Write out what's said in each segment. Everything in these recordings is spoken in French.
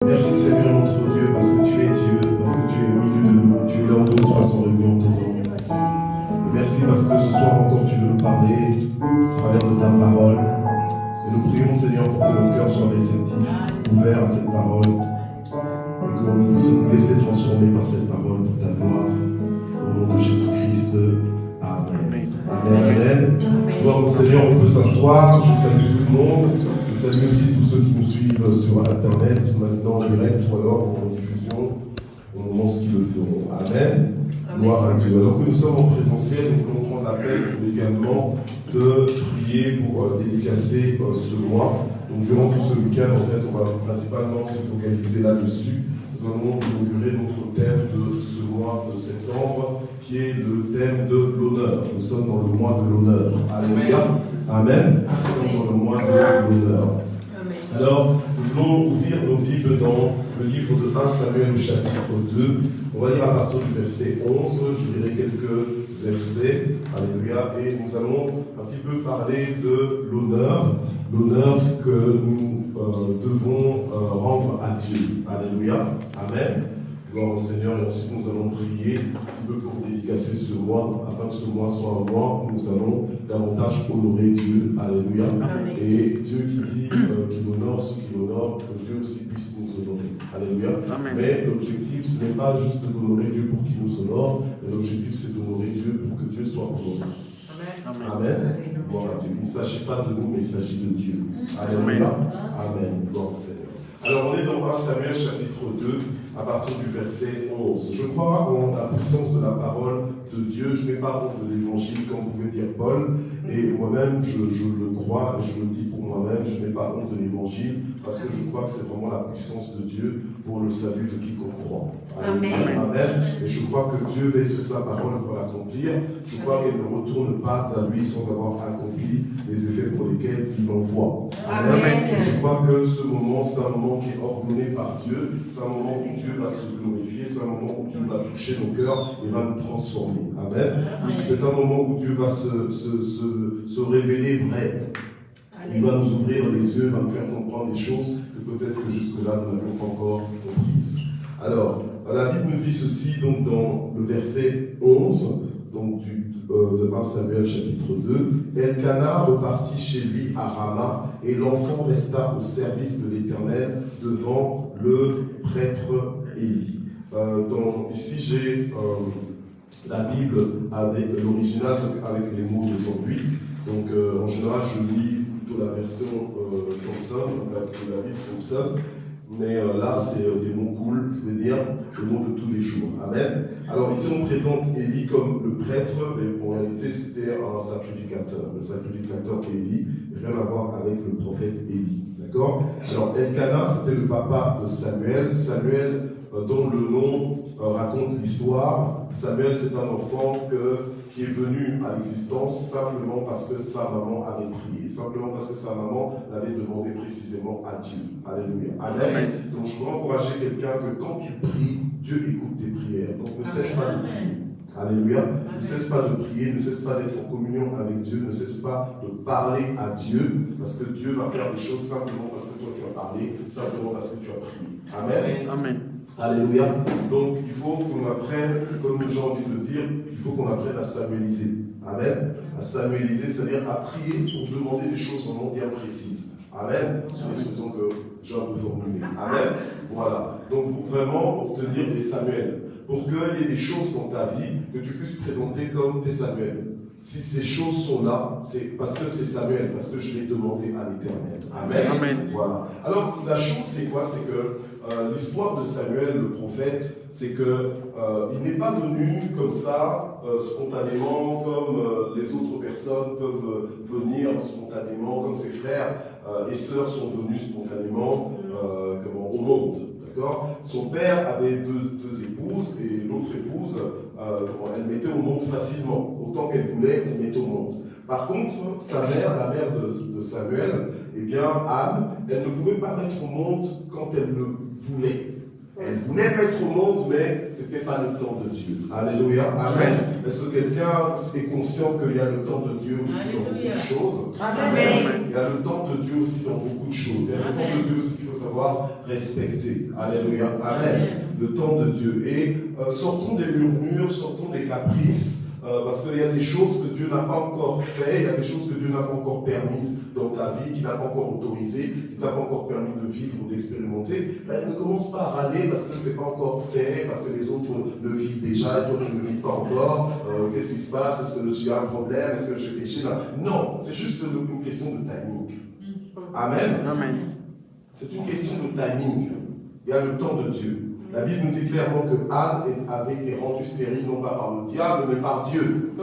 Merci Seigneur notre Dieu, parce que tu es Dieu, parce que tu es au milieu de nous, tu es là où nous trois sont réunis en ton nom. Et merci parce que ce soir encore tu veux nous parler à travers de ta parole. Et nous prions Seigneur pour que nos cœurs soient réceptifs, ouverts à cette parole, et que nous puissions nous laisser transformer par cette parole pour ta gloire. Au nom de Jésus-Christ, Amen. Amen, amen. Gloire au Seigneur, on peut s'asseoir, je salue tout le monde. Je salue aussi tous ceux qui nous suivent sur Internet, maintenant en direct ou alors en diffusion, au moment où ils le feront. Amen. Gloire à Dieu. Alors que nous sommes en présentiel, nous voulons prendre la peine également de prier pour dédicacer ce mois. Donc durant tout ce week-end, en fait, on va principalement se focaliser là-dessus. Nous allons inaugurer notre thème de ce mois de septembre, qui est le thème de l'honneur. Nous sommes dans le mois de l'honneur. Alléluia. Amen. Nous sommes dans le mois de l'honneur. Alors, nous voulons ouvrir nos Bibles dans le livre de 1 Samuel, chapitre 2. On va lire à partir du verset 11. Je lirai quelques versets. Alléluia. Et nous allons un petit peu parler de l'honneur. L'honneur que nous devons rendre à Dieu. Alléluia. Amen. Gloire au Seigneur. Et ensuite, nous allons prier un petit peu pour dédicacer ce mois, afin que ce mois soit un mois où nous allons davantage honorer Dieu. Alléluia. Amen. Et Dieu qui dit qu'il honore ceux qui l'honorent, que Dieu aussi puisse nous honorer. Alléluia. Amen. Mais l'objectif, ce n'est pas juste d'honorer Dieu pour qu'il nous honore, mais l'objectif, c'est d'honorer Dieu pour que Dieu soit honoré. Amen. Amen. Gloire à Dieu. Il ne s'agit pas de nous, mais il s'agit de Dieu. Alléluia. Amen. Gloire au Seigneur. Alors, on est dans 1 Samuel chapitre 2, à partir du verset 11. Je crois en la puissance de la parole de Dieu. Je n'ai pas honte de l'évangile, comme pouvait dire Paul. Et moi-même, je le crois, et je le dis pour moi-même, je n'ai pas honte de l'évangile, parce que je crois que c'est vraiment la puissance de Dieu pour le salut de quiconque croit. Amen. Amen. Et je crois que Dieu veille sur sa parole pour l'accomplir. Je crois qu'elle ne retourne pas à lui sans avoir accompli les effets pour lesquels il l'envoie. Amen. Amen. Je crois que ce moment, c'est un moment qui est ordonné par Dieu. C'est un moment où Dieu va se glorifier. C'est un moment où Dieu va toucher nos cœurs et va nous transformer. Amen. Amen. C'est un moment où Dieu va se révéler vrai. Il va nous ouvrir les yeux, va nous faire comprendre des choses que peut-être que jusque-là nous n'avions pas encore comprises. Alors, la Bible nous dit ceci donc dans le verset 11 donc de 1 Samuel chapitre 2. Elkana repartit chez lui à Rama et l'enfant resta au service de l'Éternel devant le prêtre Élie. Ici j'ai la Bible avec l'original avec les mots d'aujourd'hui. Donc en général je lis plutôt la version Thompson, la Bible Thompson. Mais là, c'est des mots cool, je veux dire, des mots de tous les jours. Amen. Alors ici, on présente Élie comme le prêtre, mais en réalité, c'était un sacrificateur. Le sacrificateur Élie, rien à voir avec le prophète Élie. D'accord? Alors, Elkana, c'était le papa de Samuel. Samuel, dont le nom raconte l'histoire. Samuel, c'est un enfant qui est venu à l'existence simplement parce que sa maman avait prié, simplement parce que sa maman l'avait demandé précisément à Dieu. Alléluia. Amen. Amen. Donc je veux encourager quelqu'un que quand tu pries, Dieu écoute tes prières. Donc ne cesse pas de prier. Alléluia. Ne cesse pas de prier, ne cesse pas d'être en communion avec Dieu, ne cesse pas de parler à Dieu, parce que Dieu va faire des choses simplement parce que toi tu as parlé, simplement parce que tu as prié. Amen. Amen. Alléluia. Donc il faut qu'on apprenne, comme j'ai envie de dire, il faut qu'on apprenne à samueliser. Amen. À samueliser, c'est-à-dire à prier pour demander des choses vraiment bien précises. Amen. C'est une expression que j'ai un peu formulée. Amen. Voilà. Donc pour vraiment obtenir des Samuels, pour qu'il y ait des choses dans ta vie que tu puisses présenter comme tes Samuels. Si ces choses sont là, c'est parce que c'est Samuel, parce que je l'ai demandé à l'Éternel. Amen. Amen. Voilà. Alors, la chose, c'est quoi? C'est que l'histoire de Samuel, le prophète, c'est que il n'est pas venu comme ça, spontanément, comme les autres personnes peuvent venir spontanément, comme ses frères et sœurs sont venus spontanément au monde. D'accord? Son père avait deux épouses et l'autre épouse, elle mettait au monde facilement. Autant qu'elle voulait, elle mettait au monde. Par contre, sa mère, la mère de Samuel, eh bien, Anne, elle ne pouvait pas mettre au monde quand elle le voulait. Elle voulait mettre au monde, mais ce n'était pas le temps de Dieu. Alléluia. Amen. Est-ce que quelqu'un est conscient qu'il y a le temps de Dieu aussi dans beaucoup de choses? Amen. Il y a le temps de Dieu aussi dans beaucoup de choses. Il y a le temps de Dieu aussi qu'il faut savoir respecter. Alléluia. Amen. Le temps de Dieu. Et sortons des murmures, sortons des caprices. Parce qu'il y a des choses que Dieu n'a pas encore fait, il y a des choses que Dieu n'a pas encore permises dans ta vie, qu'il n'a pas encore autorisé, qu'il t'a pas encore permis de vivre ou d'expérimenter. Ne commence pas à râler parce que ce n'est pas encore fait, parce que les autres le vivent déjà et toi tu ne le vis pas encore. Qu'est-ce qui se passe? Est-ce que j'ai un problème? Est-ce que j'ai péché là? Non, c'est juste une question de timing. Amen. Amen. C'est une question de timing. Il y a le temps de Dieu. La Bible nous dit clairement que Anne avait été rendue stérile, non pas par le diable, mais par Dieu.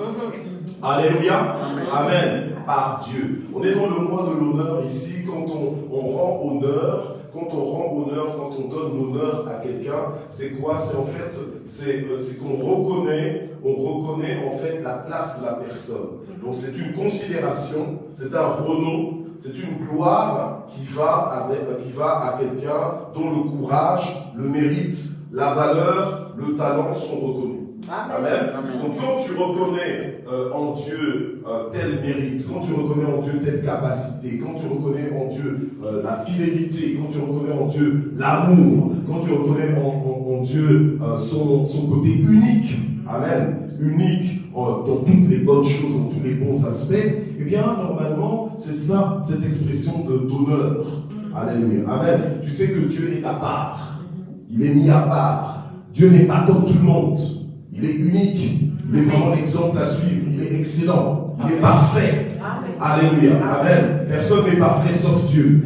Alléluia. Amen. Par Dieu. On est dans le mois de l'honneur ici. Quand on rend honneur, quand on donne l'honneur à quelqu'un, c'est quoi? C'est en fait, c'est qu'on reconnaît en fait la place de la personne. Donc c'est une considération, c'est un renom. C'est une gloire qui va à quelqu'un dont le courage, le mérite, la valeur, le talent sont reconnus. Amen. Amen. Donc quand tu reconnais en Dieu tel mérite, quand tu reconnais en Dieu telle capacité, quand tu reconnais en Dieu la fidélité, quand tu reconnais en Dieu l'amour, quand tu reconnais en Dieu son côté unique, amen, unique, dans toutes les bonnes choses, dans tous les bons aspects, eh bien, normalement, c'est ça, cette expression d'honneur. Alléluia. Amen. Tu sais que Dieu est à part. Il est mis à part. Dieu n'est pas comme tout le monde. Il est unique. Il est vraiment l'exemple à suivre. Il est excellent. Il est parfait. Alléluia. Amen. Personne n'est parfait sauf Dieu.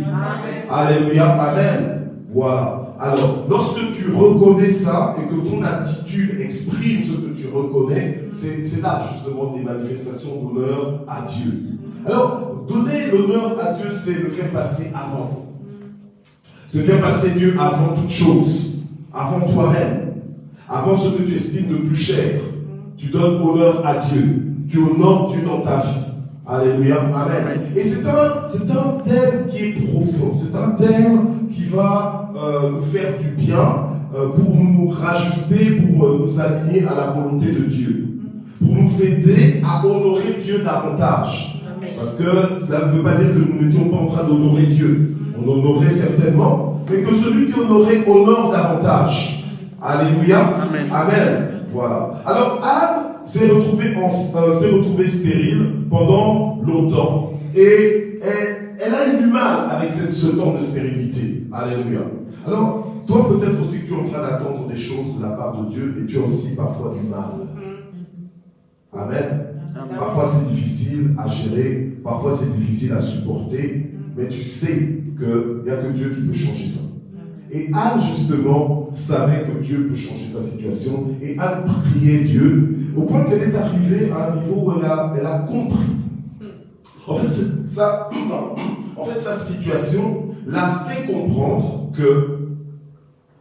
Alléluia. Amen. Voilà. Alors, lorsque tu reconnais ça et que ton attitude exprime ce que tu reconnais, c'est là justement des manifestations d'honneur à Dieu. Alors, donner l'honneur à Dieu, c'est le faire passer avant. C'est faire passer Dieu avant toute chose, avant toi-même, avant ce que tu estimes de plus cher. Tu donnes honneur à Dieu. Tu honores Dieu dans ta vie. Alléluia. Amen. Et c'est un thème qui est profond. C'est un thème qui va nous faire du bien pour nous rajuster, pour nous aligner à la volonté de Dieu. Pour nous aider à honorer Dieu davantage. Amen. Parce que cela ne veut pas dire que nous n'étions pas en train d'honorer Dieu. On honorait certainement, mais que celui qui honorait honore davantage. Alléluia. Amen. Amen. Voilà. Alors, Anne s'est retrouvée stérile pendant longtemps. Et elle a eu du mal avec ce temps de stérilité. Alléluia. Alors, toi peut-être aussi que tu es en train d'attendre des choses de la part de Dieu et tu as aussi parfois du mal. Amen. Amen. Parfois c'est difficile à gérer, parfois c'est difficile à supporter, mais tu sais qu'il n'y a que Dieu qui peut changer ça. Et Anne, justement, savait que Dieu peut changer sa situation. Et Anne priait Dieu, au point qu'elle est arrivée à un niveau où elle a compris. En fait, sa situation l'a fait comprendre que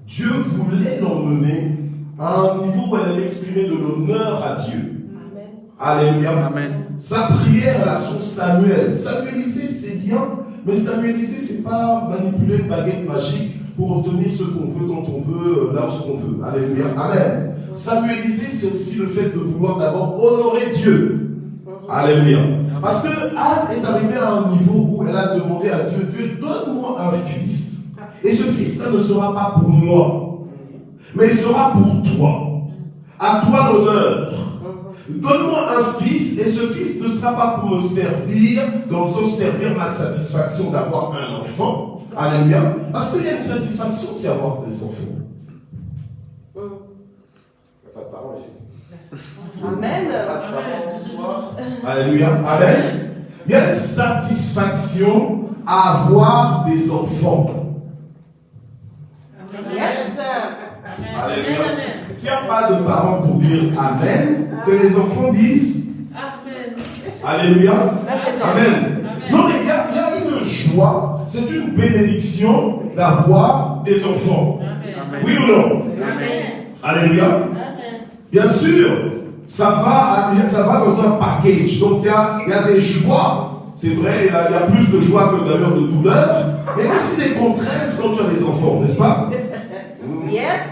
Dieu voulait l'emmener à un niveau où elle allait exprimer de l'honneur à Dieu. Amen. Alléluia. Amen. Sa prière à la source Samuel. Samueliser, c'est bien, mais samueliser, c'est pas manipuler une baguette magique pour obtenir ce qu'on veut, quand on veut, là où on veut. Alléluia. Amen. Samueliser, c'est aussi le fait de vouloir d'abord honorer Dieu. Alléluia. Parce que Anne est arrivée à un niveau où elle a demandé à Dieu, Dieu, donne-moi un fils. Et ce fils-là ne sera pas pour moi, mais il sera pour toi. À toi l'honneur. Donne-moi un fils, et ce fils ne sera pas pour me servir, dans le sens servir ma satisfaction d'avoir un enfant. Alléluia. Parce qu'il y a une satisfaction, c'est avoir des enfants. Il n'y a pas de parents ici. Amen. Pas de parents ce soir. Alléluia. Amen. Il y a une satisfaction à avoir des enfants. Yes. Alléluia. S'il n'y a pas de parents pour dire Amen, que les enfants disent Amen. Alléluia. Amen. Non, mais il y a une joie, c'est une bénédiction d'avoir des enfants. Amen. Oui ou non? Amen. Alléluia. Amen. Bien sûr, ça va dans un package. Donc il y a des joies, c'est vrai, il y a plus de joie que d'ailleurs de douleur, mais aussi des contraintes quand tu as des enfants, n'est-ce pas? Yes. Yes.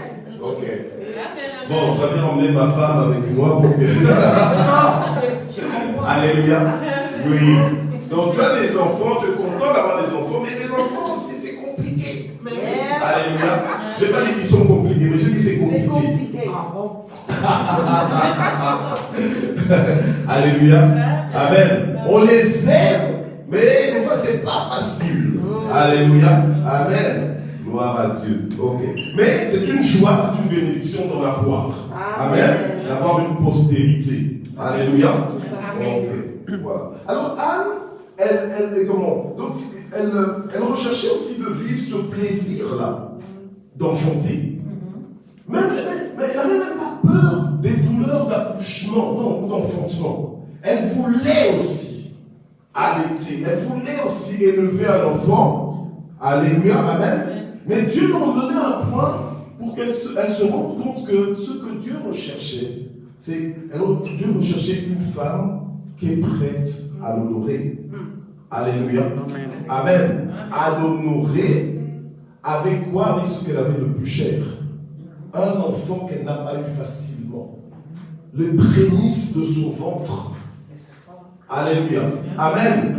Ok. Bon, j'avais emmené ma femme avec moi pour que... Alléluia. Oui. Donc tu as des enfants, tu es content d'avoir des enfants, mais les enfants aussi, c'est compliqué. Yes. Alléluia. Je n'ai pas dit qu'ils sont compliqués, mais je dis c'est compliqué. C'est compliqué. Alléluia. Amen. On les aime, mais des fois c'est pas facile. Alléluia. Amen. Gloire à Dieu. Ok. Mais c'est une joie, c'est une bénédiction d'en avoir. Amen. D'avoir une postérité. Alléluia. Ok. Voilà. Alors Anne, elle comment? Donc elle recherchait aussi de vivre ce plaisir-là d'enfanter. Mais elle n'avait même pas peur des douleurs d'accouchement, non, ou d'enfantement. Elle voulait aussi allaiter, elle voulait aussi élever un enfant. Alléluia, amen. Mais Dieu lui a donné un point pour qu'elle se rende compte que ce que Dieu recherchait, c'est Dieu recherchait une femme qui est prête à l'honorer. Alléluia, amen. À l'honorer avec quoi? Avec ce qu'elle avait de plus cher. Un enfant qu'elle n'a pas eu facilement. Le prémisse de son ventre. Alléluia. Amen.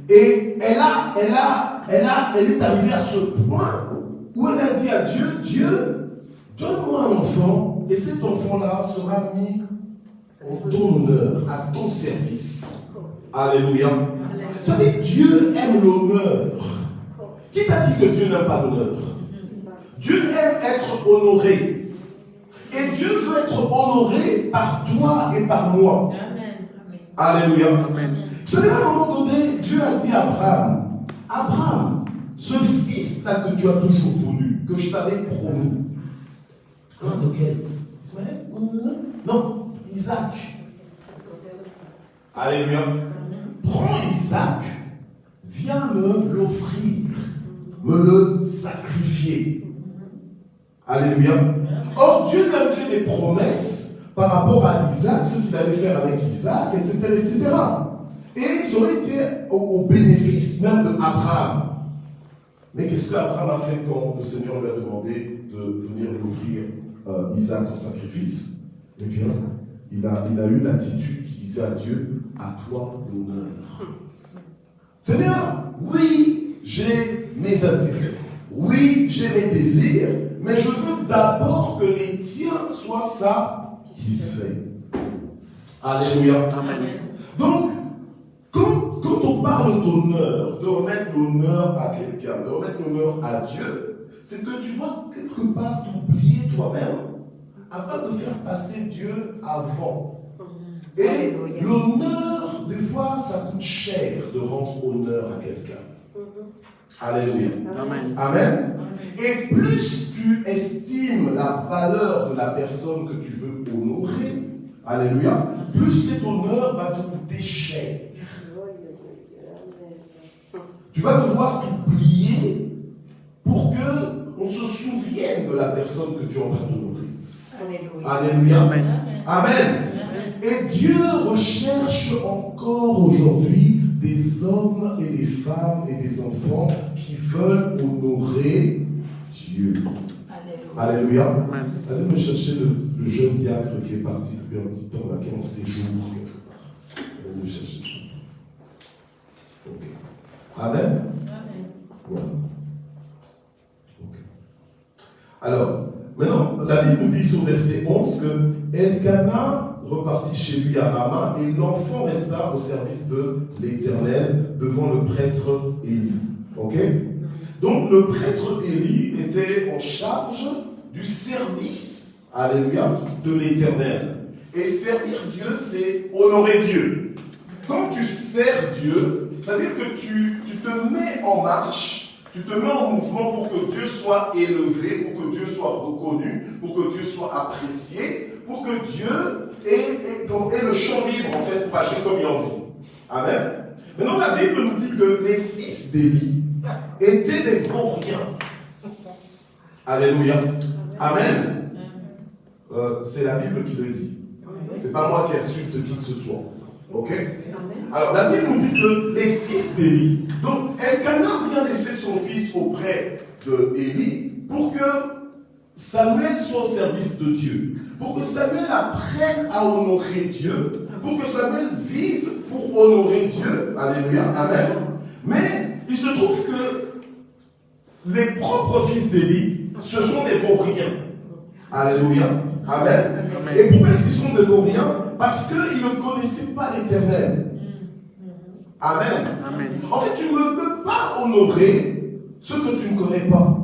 Et elle est arrivée à ce point où elle a dit à Dieu, Dieu, donne-moi un enfant et cet enfant-là sera mis en ton honneur, à ton service. Alléluia. Vous savez, Dieu aime l'honneur. Qui t'a dit que Dieu n'aime pas l'honneur? Dieu aime être honoré. Et Dieu veut être honoré par toi et par moi. Alléluia. Vous savez, à un moment donné, Dieu a dit à Abraham, Abraham, ce fils-là que tu as toujours voulu, que je t'avais promis. Lequel? Ismaël? Non, Isaac. Alléluia. Prends Isaac, viens me l'offrir, me le sacrifier. Alléluia. Or, Dieu lui avait fait des promesses par rapport à Isaac, ce qu'il allait faire avec Isaac, etc., etc. Et ils auraient été au bénéfice même d'Abraham. Mais qu'est-ce qu'Abraham a fait quand le Seigneur lui a demandé de venir lui offrir Isaac en sacrifice? Eh bien, il a eu l'attitude qui disait à Dieu, à toi l'honneur. Seigneur, oui, j'ai mes intérêts, oui, j'ai mes désirs, mais je veux d'abord que les tiens soient satisfaits. Alléluia. Amen. Donc, quand on parle d'honneur, de remettre l'honneur à quelqu'un, de remettre l'honneur à Dieu, c'est que tu dois quelque part t'oublier toi-même afin de faire passer Dieu avant. Et l'honneur, des fois, ça coûte cher de rendre honneur à quelqu'un. Alléluia. Amen. Amen. Et plus tu estimes la valeur de la personne que tu veux honorer, alléluia, plus cet honneur va te coûter cher. Tu vas devoir t'oublier pour qu'on se souvienne de la personne que tu es en train d'honorer. Alléluia. Amen. Amen. Et Dieu recherche encore aujourd'hui des hommes et des femmes et des enfants qui veulent honorer Dieu. Alléluia. Amen. Allez me chercher le jeune diacre qui est parti depuis un petit temps, là, qui est en séjour quelque part. Allez me chercher ça. Ok. Amen. Voilà. Ok. Alors, maintenant, la Bible nous dit au verset 11 que Elkana repartit chez lui à Rama et l'enfant resta au service de l'Éternel devant le prêtre Élie. Ok? Donc le prêtre Élie était en charge du service, alléluia, de l'Éternel. Et servir Dieu, c'est honorer Dieu. Quand tu sers Dieu, c'est-à-dire que tu te mets en marche, tu te mets en mouvement pour que Dieu soit élevé, pour que Dieu soit reconnu, pour que Dieu soit apprécié, pour que Dieu ait le champ libre, en fait, pour agir comme il en veut. Amen. Maintenant, la Bible nous dit que les fils d'Élie étaient des vauriens. Alléluia. Amen. C'est la Bible qui le dit. C'est pas moi qui insulte qui que ce soit. Ok? Alors, la Bible nous dit que les fils d'Élie, donc Elkana vient laisser son fils auprès d'Élie pour que Samuel soit au service de Dieu, pour que Samuel apprenne à honorer Dieu, pour que Samuel vive pour honorer Dieu. Alléluia, amen. Mais il se trouve que les propres fils d'Élie, ce sont des vauriens. Alléluia, amen. Et pourquoi est-ce qu'ils sont des vauriens? Parce qu'ils ne connaissaient pas l'Éternel. Amen. Amen. En fait, tu ne peux pas honorer ce que tu ne connais pas.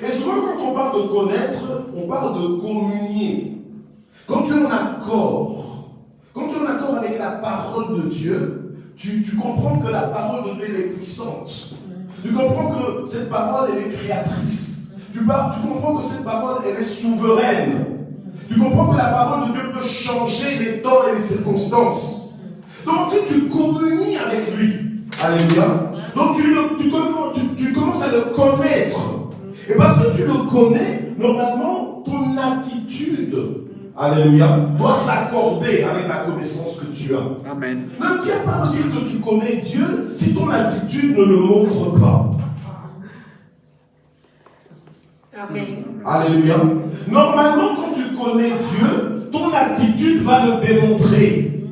Et souvent, quand on parle de connaître, on parle de communier. Quand tu es en accord, avec la parole de Dieu, tu comprends que la parole de Dieu elle est puissante. Tu comprends que cette parole elle est créatrice. Tu comprends que cette parole elle est souveraine. Tu comprends que la parole de Dieu peut changer les temps et les circonstances. Donc en fait, tu communies avec lui. Alléluia. Donc tu commences à le connaître. Et parce que tu le connais, normalement, ton attitude, alléluia, doit s'accorder avec la connaissance que tu as. Amen. Ne tiens pas à dire que tu connais Dieu si ton attitude ne le montre pas. Amen. Alléluia. Normalement, quand tu connais Dieu, ton attitude va le démontrer.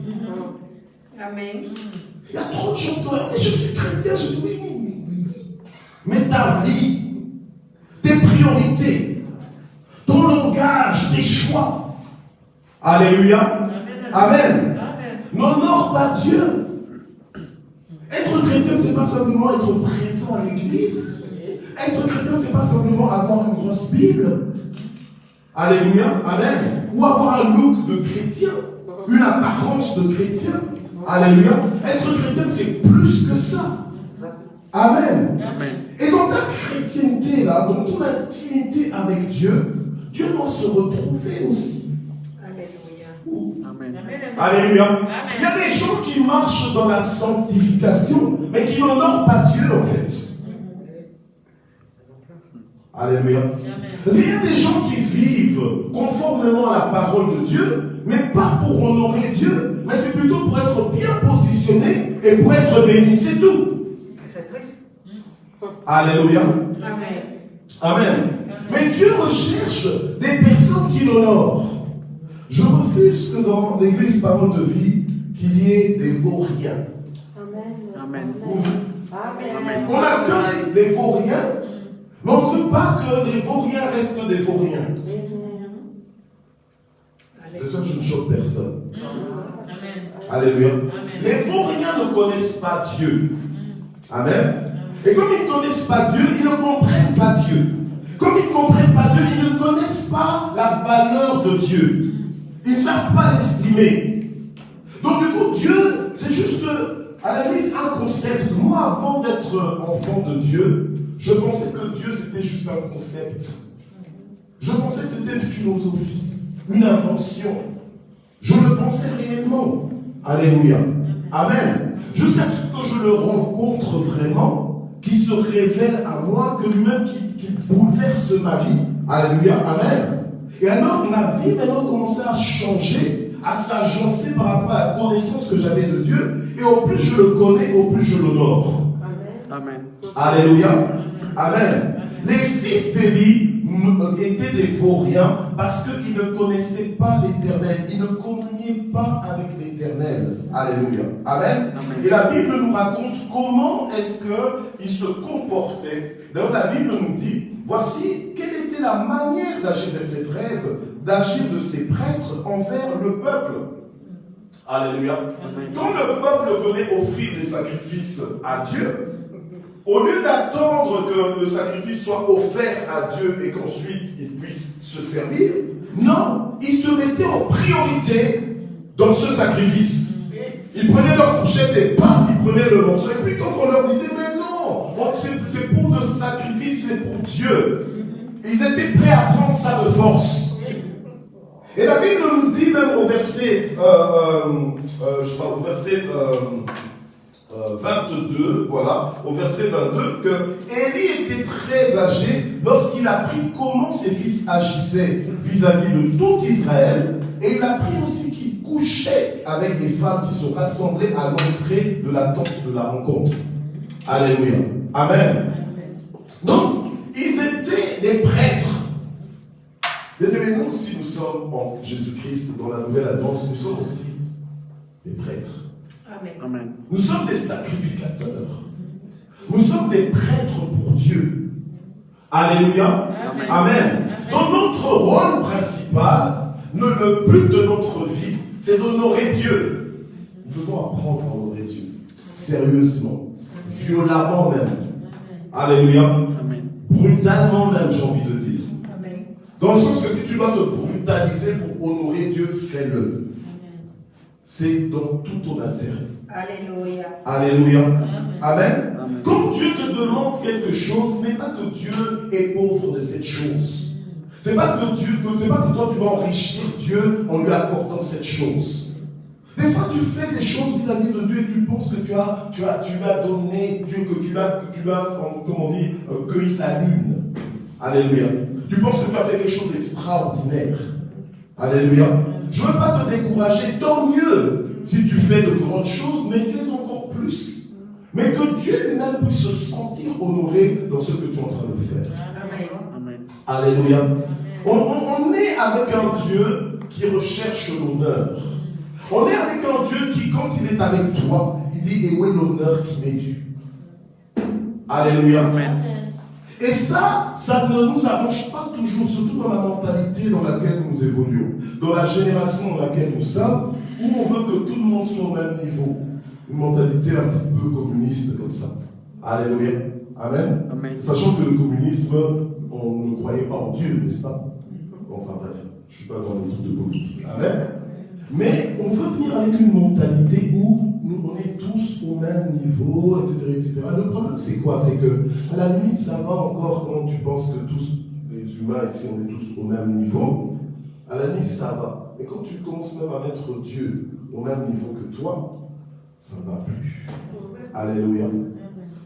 Amen. Il y a trop de gens qui sont là, je suis chrétien, je dis oui. Mais ta vie, tes priorités, ton langage, tes choix. Alléluia. Amen. N'honore pas Dieu. Être chrétien, ce n'est pas simplement être présent à l'église. Être chrétien, ce n'est pas simplement avoir une grosse Bible. Alléluia. Amen. Ou avoir un look de chrétien, une apparence de chrétien. Alléluia. Être chrétien, c'est plus que ça. Amen. Amen. Et dans ta chrétienté, là, dans ton intimité avec Dieu, Dieu doit se retrouver aussi. Alléluia. Amen. Alléluia. Amen. Il y a des gens qui marchent dans la sanctification, mais qui n'honorent pas Dieu, en fait. Alléluia. Parce qu'il y a des gens qui vivent conformément à la parole de Dieu, mais pas pour honorer Dieu, mais c'est plutôt pour être bien positionné et pour être béni, c'est tout. Alléluia. Amen. Amen. Mais Dieu recherche des personnes qui l'honorent. Je refuse que dans l'église Parole de Vie, qu'il y ait des vauriens. Amen. Amen. On accueille les vauriens, mais on ne veut pas que les vauriens restent des vauriens. J'espère que je ne choque personne. Amen. Alléluia. Amen. Les vauriens ne connaissent pas Dieu. Amen. Et comme ils ne connaissent pas Dieu, ils ne comprennent pas Dieu. Comme ils ne comprennent pas Dieu, ils ne connaissent pas la valeur de Dieu. Ils ne savent pas l'estimer. Donc du coup, Dieu, c'est juste, à la limite, un concept. Moi, avant d'être enfant de Dieu, je pensais que Dieu, c'était juste un concept. Je pensais que c'était une philosophie, une invention. Je le pensais réellement. Alléluia. Amen. Jusqu'à ce que je le rencontre vraiment, qui se révèle à moi, que lui-même qui bouleverse ma vie. Alléluia, amen. Et alors ma vie maintenant commençait à changer, à s'agencer par rapport à la connaissance que j'avais de Dieu. Et au plus je le connais, au plus je l'honore. Amen. Alléluia, amen. Les fils d'Élie étaient des vauriens parce qu'ils ne connaissaient pas l'Éternel. Ils ne communiaient pas avec l'Éternel. Alléluia. Amen. Et la Bible nous raconte comment est-ce qu'ils se comportaient. D'ailleurs, la Bible nous dit, voici quelle était la manière d'agir, verset 13, d'agir de ces prêtres envers le peuple. Alléluia. Quand le peuple venait offrir des sacrifices à Dieu, au lieu d'attendre que le sacrifice soit offert à Dieu et qu'ensuite il puisse se servir, non, ils se mettaient en priorité dans ce sacrifice. Ils prenaient leur fourchette et paf, ils prenaient le morceau. Et puis quand on leur disait, mais non, c'est pour le sacrifice, c'est pour Dieu. Ils étaient prêts à prendre ça de force. Et la Bible nous dit même au verset, je crois au verset 22, voilà, au verset 22, que Élie était très âgé lorsqu'il a appris comment ses fils agissaient vis-à-vis de tout Israël, et il a appris aussi qu'il couchait avec des femmes qui sont rassemblées à l'entrée de la tente de la rencontre. Alléluia. Amen. Donc, ils étaient Mais nous aussi, nous sommes en Jésus-Christ, dans la nouvelle alliance, nous sommes aussi des prêtres. Amen. Nous sommes des sacrificateurs. Nous sommes des prêtres pour Dieu. Alléluia. Amen. Amen. Dans notre rôle principal, le but de notre vie, c'est d'honorer Dieu. Nous devons apprendre à honorer Dieu. Sérieusement. Violemment même. Alléluia. Amen. Brutalement même, j'ai envie de dire. Amen. Dans le sens que si tu dois te brutaliser pour honorer Dieu, fais-le. C'est dans tout ton intérêt. Alléluia. Alléluia. Amen. Amen. Quand Dieu te demande quelque chose, ce n'est pas que Dieu est pauvre de cette chose. C'est pas que toi tu vas enrichir Dieu en lui accordant cette chose. Des fois tu fais des choses vis-à-vis de Dieu et tu penses que tu lui as donné Dieu, que tu l'as, comme on dit, cueilli la lune. Alléluia. Tu penses que tu as fait quelque chose d'extraordinaire. Alléluia. Je ne veux pas te décourager, tant mieux si tu fais de grandes choses, mais fais encore plus. Mais que Dieu lui-même puisse se sentir honoré dans ce que tu es en train de faire. Amen. Amen. Alléluia. On est avec un Dieu qui recherche l'honneur. On est avec un Dieu qui, quand il est avec toi, il dit, et où est l'honneur qui m'est dû? Alléluia. Amen. Et ça ne nous arrange pas toujours, surtout dans la mentalité dans laquelle nous évoluons, dans la génération dans laquelle nous sommes, où on veut que tout le monde soit au même niveau. Une mentalité un petit peu communiste comme ça. Alléluia. Amen. Amen. Sachant que le communisme, on ne croyait pas en Dieu, n'est-ce pas? Enfin bref, je ne suis pas dans les trucs de politique. Amen. Mais on veut venir avec une mentalité où nous, on est tous au même niveau, etc., etc. Le problème, c'est quoi? C'est que, à la limite, ça va encore quand tu penses que tous les humains ici, on est tous au même niveau. À la limite, ça va. Mais quand tu commences même à mettre Dieu au même niveau que toi, ça ne va plus. Alléluia.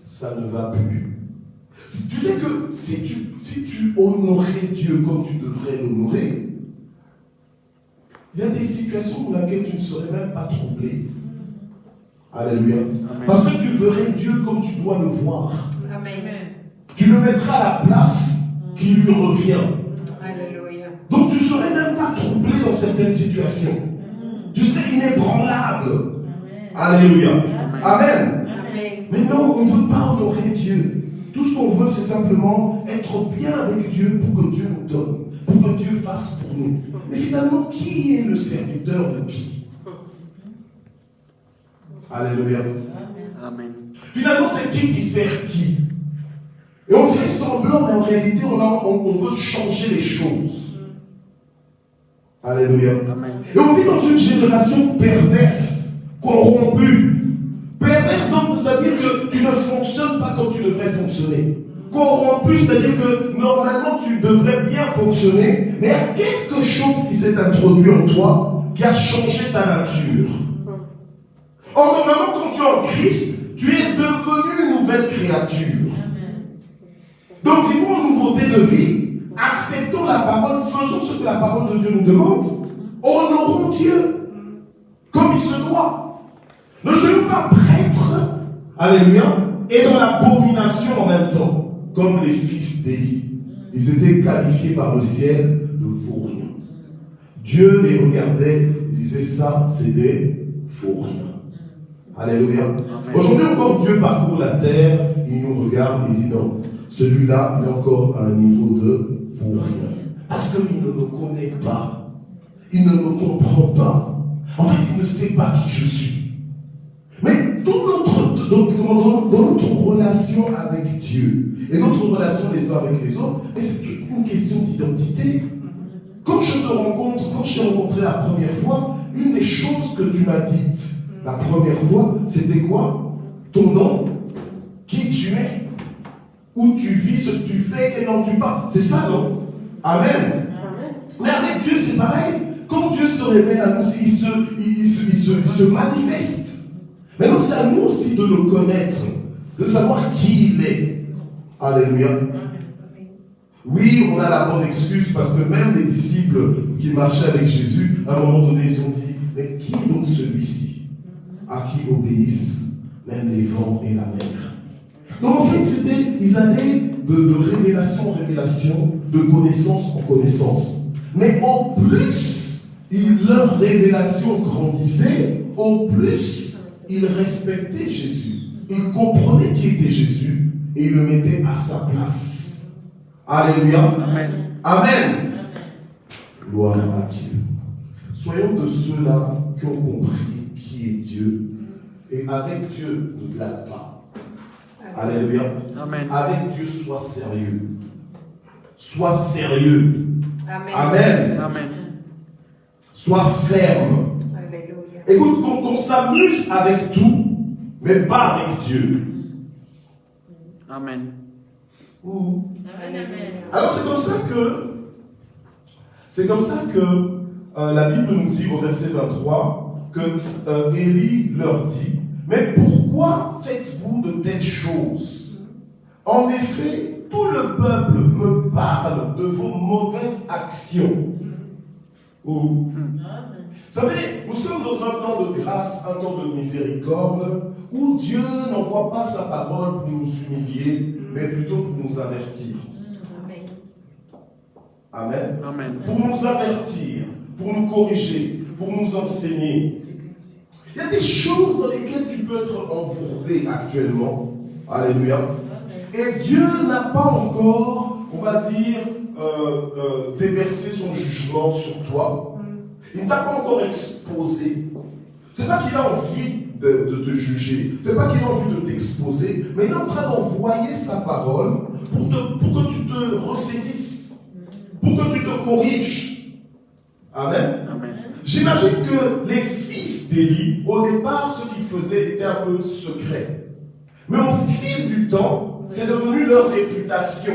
Ça ne va plus. Tu sais que si tu honorais Dieu comme tu devrais l'honorer, il y a des situations dans lesquelles tu ne serais même pas troublé. Alléluia. Amen. Parce que tu verrais Dieu comme tu dois le voir. Amen. Tu le mettras à la place qui lui revient. Alléluia. Donc tu ne serais même pas troublé dans certaines situations. Tu serais inébranlable. Alléluia. Amen. Amen. Mais non, on ne veut pas honorer Dieu. Tout ce qu'on veut, c'est simplement être bien avec Dieu pour que Dieu nous donne, pour que Dieu fasse pour nous. Mais finalement, qui est le serviteur de qui? Alléluia. Amen. Finalement, c'est qui sert qui? Et on fait semblant, mais en réalité, on veut changer les choses. Alléluia. Amen. Et on vit dans une génération perverse, corrompue. Perverse, donc, c'est-à-dire que tu ne fonctionnes pas comme tu devrais fonctionner. Corrompu, c'est-à-dire que normalement tu devrais bien fonctionner, mais il y a quelque chose qui s'est introduit en toi qui a changé ta nature. Or, normalement, quand tu es en Christ, tu es devenu une nouvelle créature. Donc, vivons une nouveauté de vie, acceptons la parole, faisons ce que la parole de Dieu nous demande, honorons Dieu comme il se doit. Ne soyons pas prêtres, alléluia, et dans l'abomination en même temps, comme les fils d'Élie. Ils étaient qualifiés par le ciel de vauriens. Dieu les regardait, il disait ça, c'est des vauriens. Alléluia. Aujourd'hui encore, Dieu parcourt la terre, il nous regarde et dit non, celui-là, il est encore à un niveau de vaurien. Parce qu'il ne me connaît pas, il ne me comprend pas. En fait, il ne sait pas qui je suis. Mais dans notre relation avec Dieu et notre relation les uns avec les autres, c'est une question d'identité. Quand je te rencontre, quand je t'ai rencontré la première fois, une des choses que tu m'as dites la première fois, c'était quoi? Ton nom, qui tu es, où tu vis, ce que tu fais, quel nom tu parles. C'est ça, non? Amen. Mais avec Dieu, c'est pareil. Quand Dieu se révèle à nous, il se manifeste. Maintenant, c'est à nous aussi de le connaître, de savoir qui il est. Alléluia. Oui, on a la bonne excuse parce que même les disciples qui marchaient avec Jésus, à un moment donné, ils ont dit, mais qui est donc celui-ci à qui obéissent même les vents et la mer? Donc en fait, ils allaient de révélation en révélation, de connaissance en connaissance. Mais au plus leur révélation grandissait, au plus ils respectaient Jésus. Ils comprenaient qui était Jésus et ils le mettaient à sa place. Alléluia. Amen. Amen. Gloire à Dieu. Soyons de ceux-là qui ont compris qui est Dieu. Et avec Dieu, ne blague pas. Alléluia. Amen. Avec Dieu, sois sérieux. Sois sérieux. Amen. Amen. Amen. Sois ferme. Alléluia. Écoute, qu'on s'amuse avec tout, mais pas avec Dieu. Amen. Alléluia. Alors c'est comme ça que la Bible nous dit au verset 23 que Élie leur dit, mais pourquoi faites-vous de telles choses? En effet, tout le peuple me parle de vos mauvaises actions. Vous savez, nous sommes dans un temps de grâce, un temps de miséricorde, où Dieu n'envoie pas sa parole pour nous humilier, mais plutôt pour nous avertir. Amen. Amen. Pour nous avertir, pour nous corriger, pour nous enseigner. Il y a des choses dans lesquelles tu peux être embourbé actuellement. Alléluia. Et Dieu n'a pas encore, on va dire, déversé son jugement sur toi. Il ne t'a pas encore exposé. C'est pas qu'il a envie de te juger, c'est pas qu'il a envie de t'exposer, mais il est en train d'envoyer sa parole pour que tu te ressaisisses, pour que tu te corriges. Amen. Amen. J'imagine que les fils d'Élie, au départ, ce qu'ils faisaient était un peu secret. Mais au fil du temps, c'est devenu leur réputation.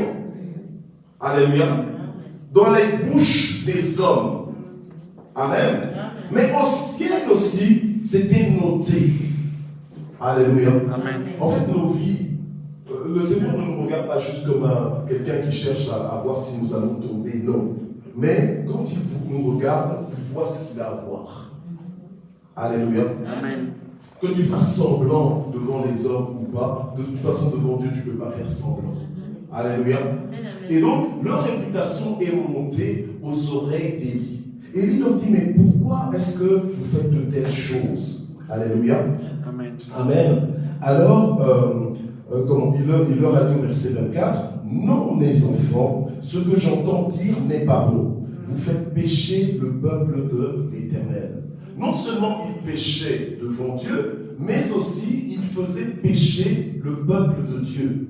Alléluia. Dans les bouches des hommes. Amen. Mais au ciel aussi, c'était noté. Alléluia. Amen. En fait, nos vies, le Seigneur ne nous regarde pas juste comme quelqu'un qui cherche à voir si nous allons tomber. Non. Mais quand il nous regarde, il voit ce qu'il a à voir. Alléluia. Amen. Que tu fasses semblant devant les hommes ou pas, de toute façon devant Dieu, tu ne peux pas faire semblant. Alléluia. Et donc, leur réputation est montée aux oreilles d'Élie. Élie leur dit, mais pourquoi est-ce que vous faites de telles choses? Alléluia. Amen. Amen. Alors, il leur a dit au verset 24, non, mes enfants, ce que j'entends dire n'est pas bon. Vous faites pécher le peuple de l'Éternel. Non seulement ils péchaient devant Dieu, mais aussi ils faisaient pécher le peuple de Dieu.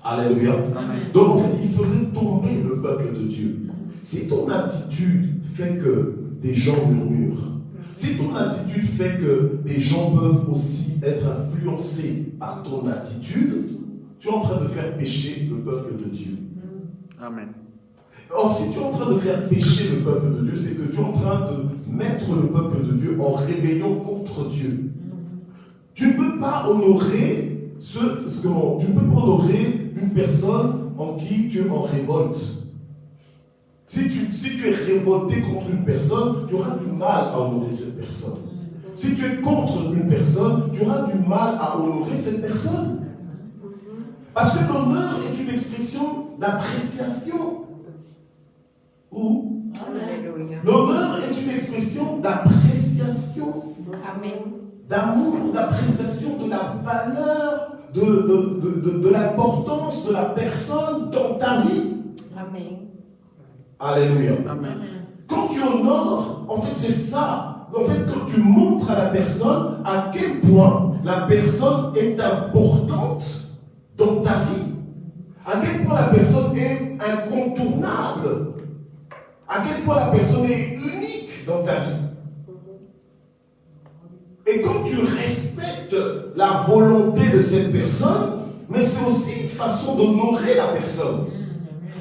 Alléluia. Amen. Donc en fait, ils faisaient tomber le peuple de Dieu. Si ton attitude fait que des gens murmurent, si ton attitude fait que des gens peuvent aussi être influencés par ton attitude, tu es en train de faire pécher le peuple de Dieu. Amen. Or, si tu es en train de faire pécher le peuple de Dieu, c'est que tu es en train de mettre le peuple de Dieu en rébellion contre Dieu. Tu ne peux pas honorer tu ne peux pas honorer une personne en qui tu es en révolte. Si tu es révolté contre une personne, tu auras du mal à honorer cette personne. Si tu es contre une personne, tu auras du mal à honorer cette personne. Parce que l'honneur est une expression d'appréciation. L'honneur est une expression d'appréciation. Amen. D'amour, d'appréciation de la valeur, de l'importance de la personne dans ta vie. Amen. Alléluia. Amen. Quand tu honores, en fait c'est ça. En fait, quand tu montres à la personne à quel point la personne est importante dans ta vie, à quel point la personne est incontournable, à quel point la personne est unique dans ta vie. Et quand tu respectes la volonté de cette personne, mais c'est aussi une façon d'honorer la personne.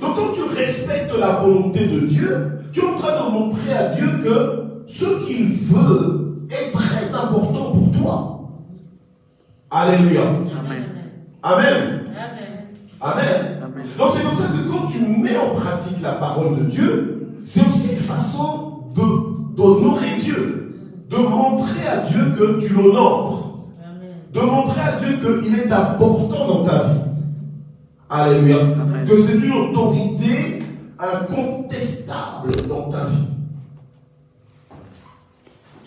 Donc quand tu respectes la volonté de Dieu, tu es en train de montrer à Dieu que ce qu'il veut est très important pour toi. Alléluia. Amen. Amen. Amen. Amen. Donc c'est comme ça que quand tu mets en pratique la parole de Dieu, c'est aussi une façon d'honorer Dieu. De montrer à Dieu que tu l'honores. De montrer à Dieu qu'il est important dans ta vie. Alléluia. Amen. Que c'est une autorité incontestable dans ta vie.